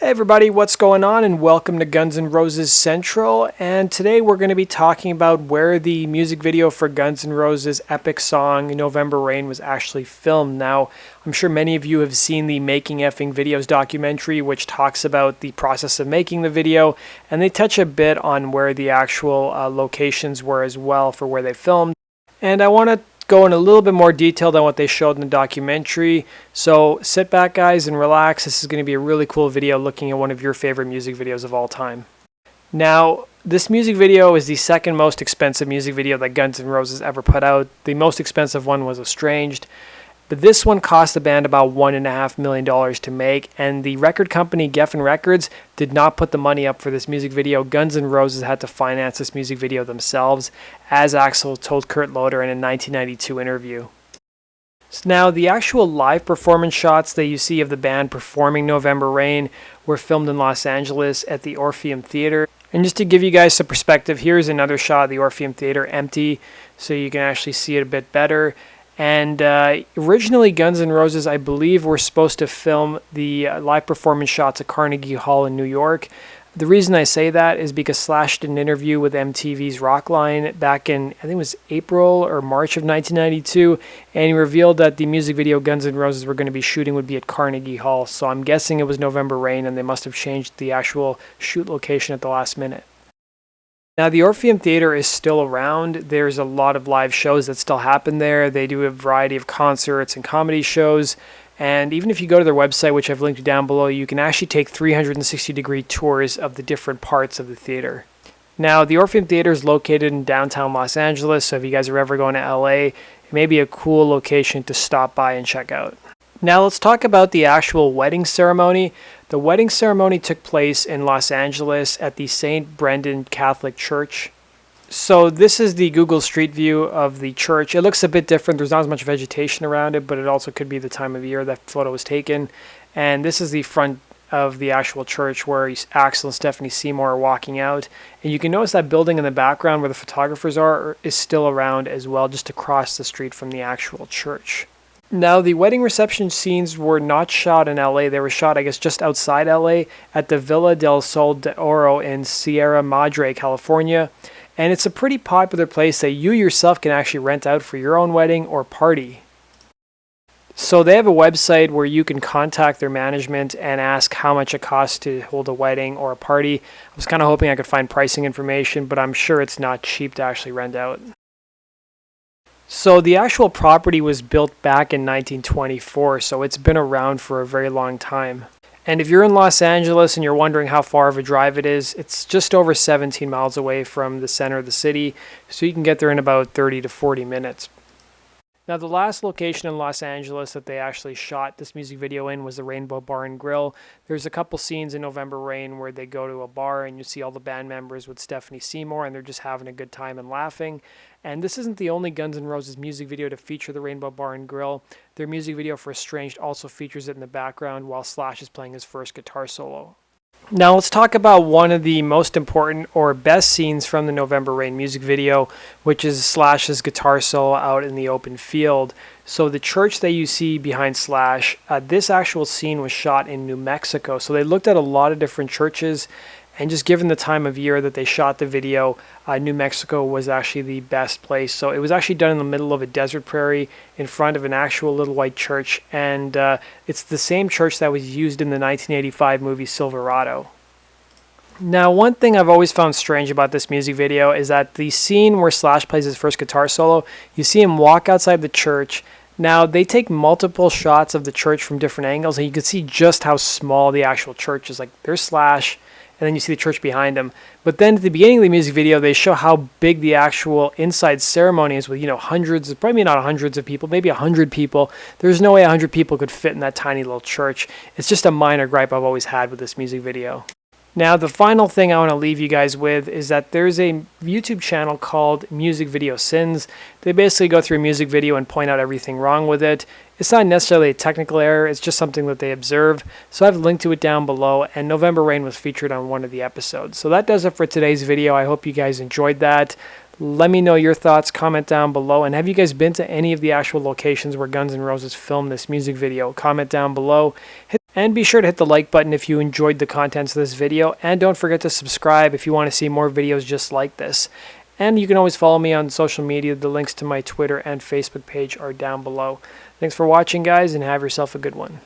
Hey everybody, what's going on, and welcome to Guns N' Roses Central. And today we're going to be talking about where the music video for Guns N' Roses' epic song November Rain was actually filmed. Now, I'm sure many of you have seen the Making Effing Videos documentary, which talks about the process of making the video, and they touch a bit on where the actual locations were as well for where they filmed. And I want to go in a little bit more detail than what they showed in the documentary. So sit back, guys, and relax. This is going to be a really cool video looking at one of your favorite music videos of all time. Now, this music video is the second most expensive music video that Guns N' Roses ever put out. The most expensive one was Estranged, but this one cost the band about $1.5 million to make, and the record company Geffen Records did not put the money up for this music video. Guns N' Roses had to finance this music video themselves, as Axl told Kurt Loder in a 1992 interview. So now, the actual live performance shots that you see of the band performing November Rain were filmed in Los Angeles at the Orpheum Theater. And just to give you guys some perspective, here's another shot of the Orpheum Theater empty, so you can actually see it a bit better. And originally, Guns N' Roses, I believe, were supposed to film the live performance shots at Carnegie Hall in New York. The reason I say that is because Slash did an interview with MTV's Rockline back in, I think it was April or March of 1992, and he revealed that the music video Guns N' Roses were going to be shooting would be at Carnegie Hall. So I'm guessing it was November Rain, and they must have changed the actual shoot location at the last minute. Now, the Orpheum Theater is still around. There's a lot of live shows that still happen there. They do a variety of concerts and comedy shows. And even if you go to their website, which I've linked down below, you can actually take 360-degree tours of the different parts of the theater. Now, the Orpheum Theater is located in downtown Los Angeles, so if you guys are ever going to LA, it may be a cool location to stop by and check out. Now let's talk about the actual wedding ceremony. The wedding ceremony took place in Los Angeles at the St. Brendan Catholic Church. So this is the Google Street View of the church. It looks a bit different. There's not as much vegetation around it, but it also could be the time of year that photo was taken. And this is the front of the actual church where Axl and Stephanie Seymour are walking out. And you can notice that building in the background where the photographers are is still around as well, just across the street from the actual church. Now, the wedding reception scenes were not shot in LA. They were shot, I guess, just outside LA at the Villa del Sol de Oro in Sierra Madre, California. And it's a pretty popular place that you yourself can actually rent out for your own wedding or party. So they have a website where you can contact their management and ask how much it costs to hold a wedding or a party. I was kind of hoping I could find pricing information, but I'm sure it's not cheap to actually rent out. So the actual property was built back in 1924, so it's been around for a very long time. And if you're in Los Angeles and you're wondering how far of a drive it is, it's just over 17 miles away from the center of the city, so you can get there in about 30 to 40 minutes. Now, the last location in Los Angeles that they actually shot this music video in was the Rainbow Bar and Grill. There's a couple scenes in November Rain where they go to a bar and you see all the band members with Stephanie Seymour, and they're just having a good time and laughing. And this isn't the only Guns N' Roses music video to feature the Rainbow Bar and Grill. Their music video for Estranged also features it in the background while Slash is playing his first guitar solo. Now let's talk about one of the most important or best scenes from the November Rain music video, which is Slash's guitar solo out in the open field. So the church that you see behind Slash, this actual scene was shot in New Mexico. So they looked at a lot of different churches, and just given the time of year that they shot the video, New Mexico was actually the best place. So it was actually done in the middle of a desert prairie in front of an actual little white church. And it's the same church that was used in the 1985 movie Silverado. Now, one thing I've always found strange about this music video is that the scene where Slash plays his first guitar solo, you see him walk outside the church. Now, they take multiple shots of the church from different angles, and you can see just how small the actual church is. Like, there's Slash, and then you see the church behind him. But then at the beginning of the music video, they show how big the actual inside ceremony is with, hundreds, probably not hundreds of people, maybe 100 people. There's no way 100 people could fit in that tiny little church. It's just a minor gripe I've always had with this music video. Now, the final thing I want to leave you guys with is that there's a YouTube channel called Music Video Sins. They basically go through a music video and point out everything wrong with it. It's not necessarily a technical error, it's just something that they observe. So I've linked to it down below, and November Rain was featured on one of the episodes. So that does it for today's video. I hope you guys enjoyed that. Let me know your thoughts, comment down below, and have you guys been to any of the actual locations where Guns N' Roses filmed this music video? Comment down below. Hit And be sure to hit the like button if you enjoyed the contents of this video, and don't forget to subscribe if you want to see more videos just like this. And you can always follow me on social media. The links to my Twitter and Facebook page are down below. Thanks for watching, guys, and have yourself a good one.